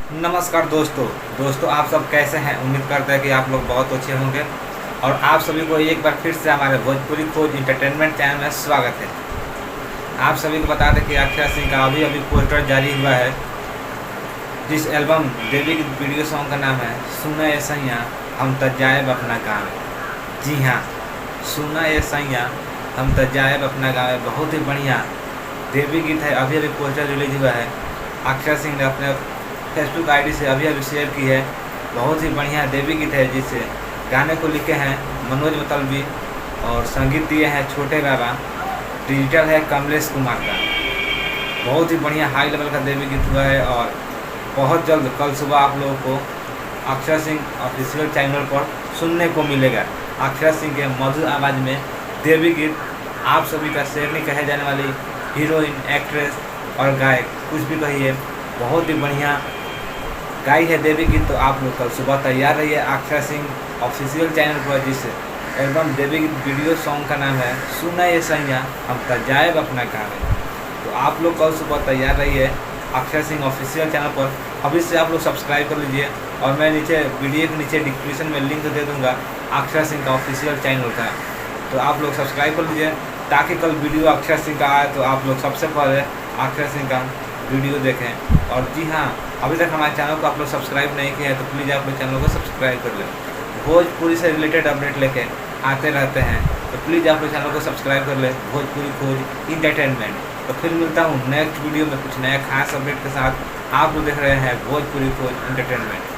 नमस्कार दोस्तों आप सब कैसे हैं। उम्मीद करते हैं कि आप लोग बहुत अच्छे होंगे और आप सभी को एक बार फिर से हमारे भोजपुरी खोज इंटरटेनमेंट चैनल में स्वागत है। आप सभी को बता दें कि अक्षय सिंह का अभी पोस्टर जारी हुआ है, जिस एल्बम देवी की वीडियो सॉन्ग का नाम है सुना ये सैया हम त जाएब अपना गाँव। जी हाँ, सुना ये सैया हम त जाएब अपना गाँव बहुत ही बढ़िया देवी गीत है। अभी पोस्टर रिलीज हुआ है। अक्षय सिंह ने अपने फेसबुक आईडी से अभी शेयर की है। बहुत ही बढ़िया देवी गीत है, जिससे गाने को लिखे हैं मनोज मतलबी और संगीत दिए हैं छोटे बाबा। डिजिटल है कमलेश कुमार का। बहुत ही बढ़िया हाई लेवल का देवी गीत हुआ है और बहुत जल्द कल सुबह आप लोगों को अक्षय सिंह ऑफिशियल चैनल पर सुनने को मिलेगा। अक्षय सिंह के मधुर आवाज़ में देवी गीत आप सभी का शेरनी कहे जाने वाली हीरोइन, एक्ट्रेस और गायक कुछ भी कहिए, बहुत ही बढ़िया गाई है देवी गीत। तो आप लोग कल सुबह तैयार रहिए अक्षय सिंह ऑफिशियल चैनल पर, जिस एल्बम देवी गीत वीडियो सॉन्ग का नाम है सुना ये सैया हम त जाएब अपना गाँव। तो आप लोग कल सुबह तैयार रहिए अक्षय सिंह ऑफिशियल चैनल पर। अभी से आप लोग सब्सक्राइब कर लीजिए और मैं नीचे वीडियो के नीचे डिस्क्रिप्शन में लिंक दे दूँगा अक्षय सिंह का ऑफिशियल चैनल का। तो आप लोग सब्सक्राइब कर लीजिए ताकि कल वीडियो अक्षय सिंह का आए तो आप लोग सबसे पहले अक्षय सिंह का वीडियो देखें। और जी हाँ, अभी तक हमारे चैनल को आप लोग सब्सक्राइब नहीं किया है तो प्लीज़ आप लोग चैनल को सब्सक्राइब कर लें। भोजपुरी से रिलेटेड अपडेट लेके आते रहते हैं, तो प्लीज़ आप लोग चैनल को सब्सक्राइब कर लें, भोजपुरी खोज इंटरटेनमेंट। तो फिर मिलता हूँ नेक्स्ट वीडियो में कुछ नया खास अपडेट के साथ। आप लोग देख रहे हैं भोजपुरी खोज इंटरटेनमेंट।